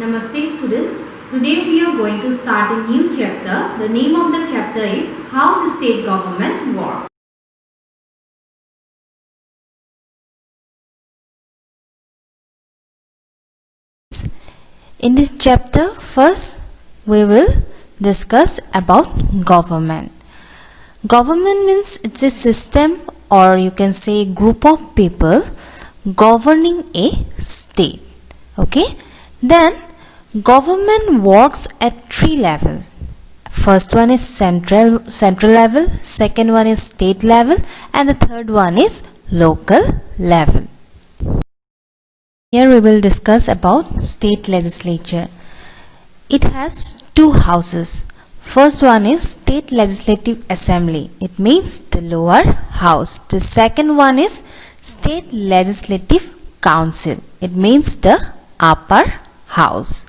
Namaste students. Today we are going to start a new chapter. The name of the chapter is How the State Government Works. In this chapter, first we will discuss about government. Government means it's a system, or you can say group of people governing a state. Okay, then government works at three levels. First one is central level, second one is state level, and the third one is local level. Here we will discuss about state legislature. It has two houses. First one is State Legislative Assembly. It means the lower house. The second one is State Legislative Council. It means the upper house.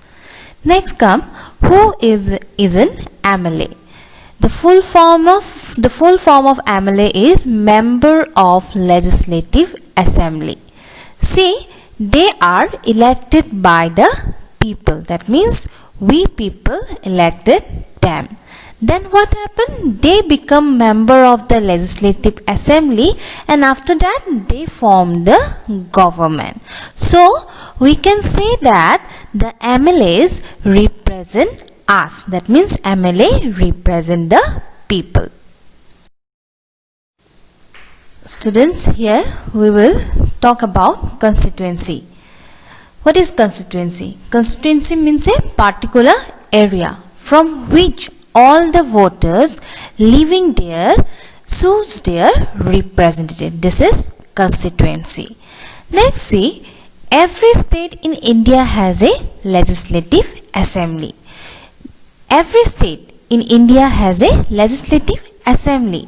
Next come, who is an MLA? The full form of MLA is Member of Legislative Assembly. See, they are elected by the people. That means we people elected them. Then what happened? They become member of the Legislative Assembly, and after that they form the government. So we can say that the MLAs represent us. That means MLA represent the people. Students, here we will talk about constituency. What is constituency? Constituency means a particular area from which all the voters living there choose their representative. This is constituency. Next, see, every state in India has a legislative assembly. Every state in India has a legislative assembly.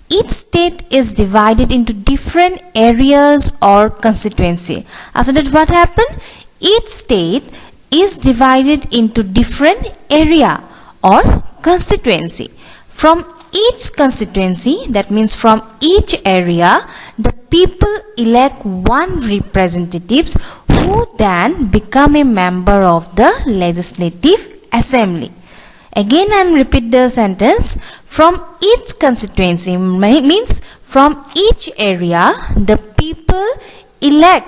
Each state is divided into different areas or constituency. After that, what happened? Each state is divided into different area or constituency. From each constituency, that means from each area, the people elect one representatives who then become a member of the legislative assembly. Again, I am repeat the sentence. From each constituency means from each area, the people elect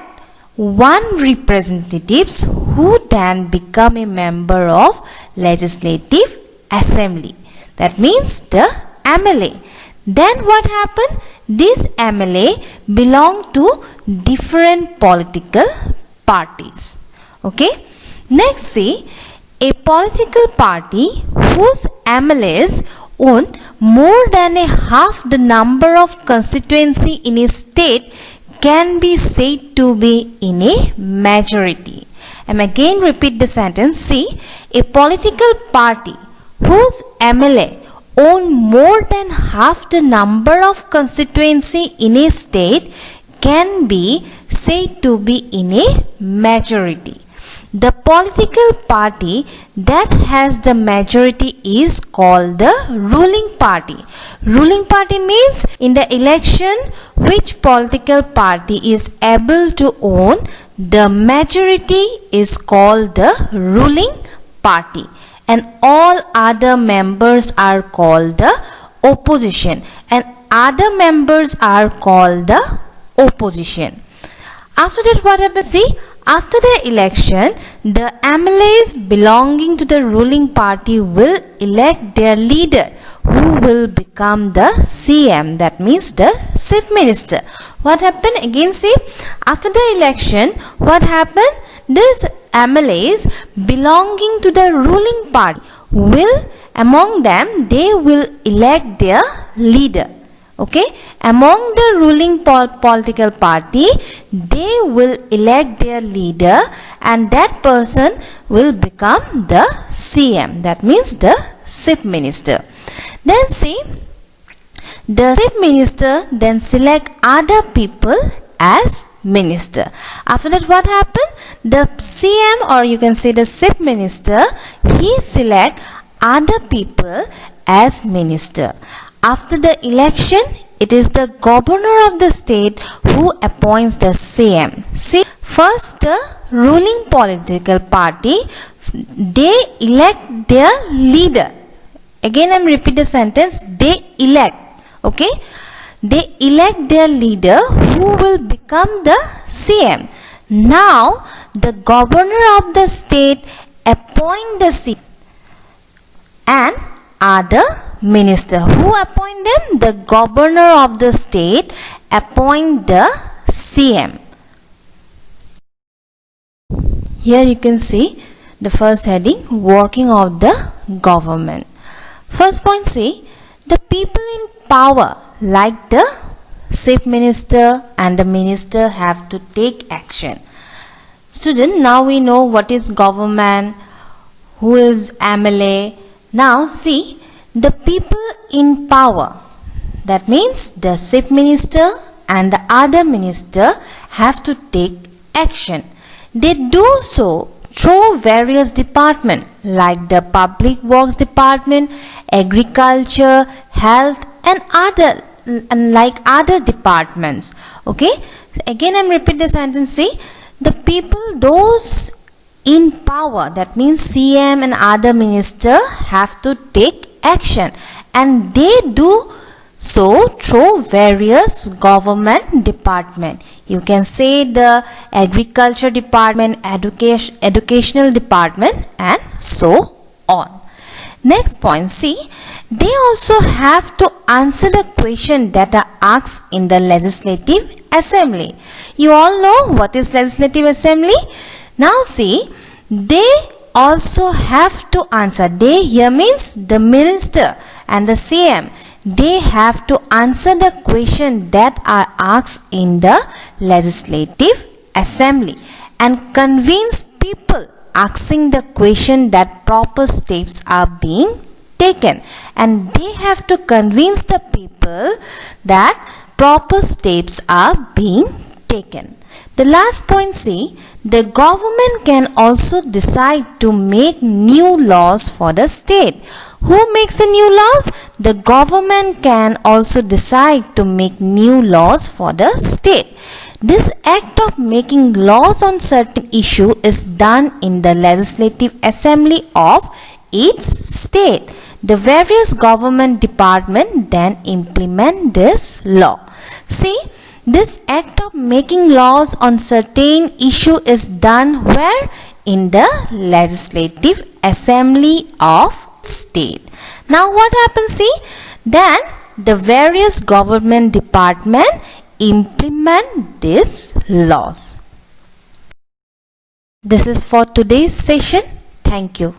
one representatives who then become a member of legislative assembly. That means the MLA. Then what happened? This MLA belong to different political parties. Okay. Next, see, a political party whose MLAs own more than a half the number of constituency in a state can be said to be in a majority. And again repeat the sentence. See, a political party whose MLA own more than half the number of constituency in a state can be said to be in a majority. The political party that has the majority is called the ruling party. Ruling party means in the election which political party is able to own the majority is called the ruling party, and all other members are called the opposition, and other members are called the opposition. After that, what happens? See, after the election, the MLAs belonging to the ruling party will elect their leader who will become the CM, that means the Chief Minister. What happened? Again, see, after the election, what happened? These MLAs belonging to the ruling party will, among them, they will elect their leader. Okay, among the ruling political party, they will elect their leader, and that person will become the CM, that means the Chief Minister. Then see, the Chief Minister then select other people as minister. After that, what happened? The CM, or you can say the Chief Minister, he select other people as minister. After the election, it is the governor of the state who appoints the CM. See, First, the ruling political party, they elect their leader. Again, I am repeat the sentence, they elect. Okay, they elect their leader who will become the CM. Now, the governor of the state appoint the CM and other minister. Who appoint them? The governor of the state appoint the CM. Here you can see the first heading, working of the government. First point, see, the people in power like the chief minister and the minister have to take action. Student, now we know what is government, who is MLA. Now see, the people in power, that means the chief minister and the other minister have to take action. They do so through various departments like the public works department, agriculture, health and other departments. Okay, again I am repeat the sentence. See, the people, those in power, that means CM and other minister have to take action, and they do so through various government department. You can say the agriculture department, educational department and so on. Next point, see, they also have to answer the question that are asked in the legislative assembly. You all know what is legislative assembly. Now see, they also have to answer. They here means the minister and the CM. They have to answer the question that are asked in the legislative assembly and convince people asking the question that proper steps are being taken, and they have to convince the people that proper steps are being taken. The last point, see, the government can also decide to make new laws for the state. Who makes the new laws? The government can also decide to make new laws for the state. This act of making laws on certain issue is done in the legislative assembly of each state. The various government departments then implement this law. See, this act of making laws on certain issue is done where? In the legislative assembly of state. Now what happens? See, then the various government department implement these laws. This is for today's session. Thank you.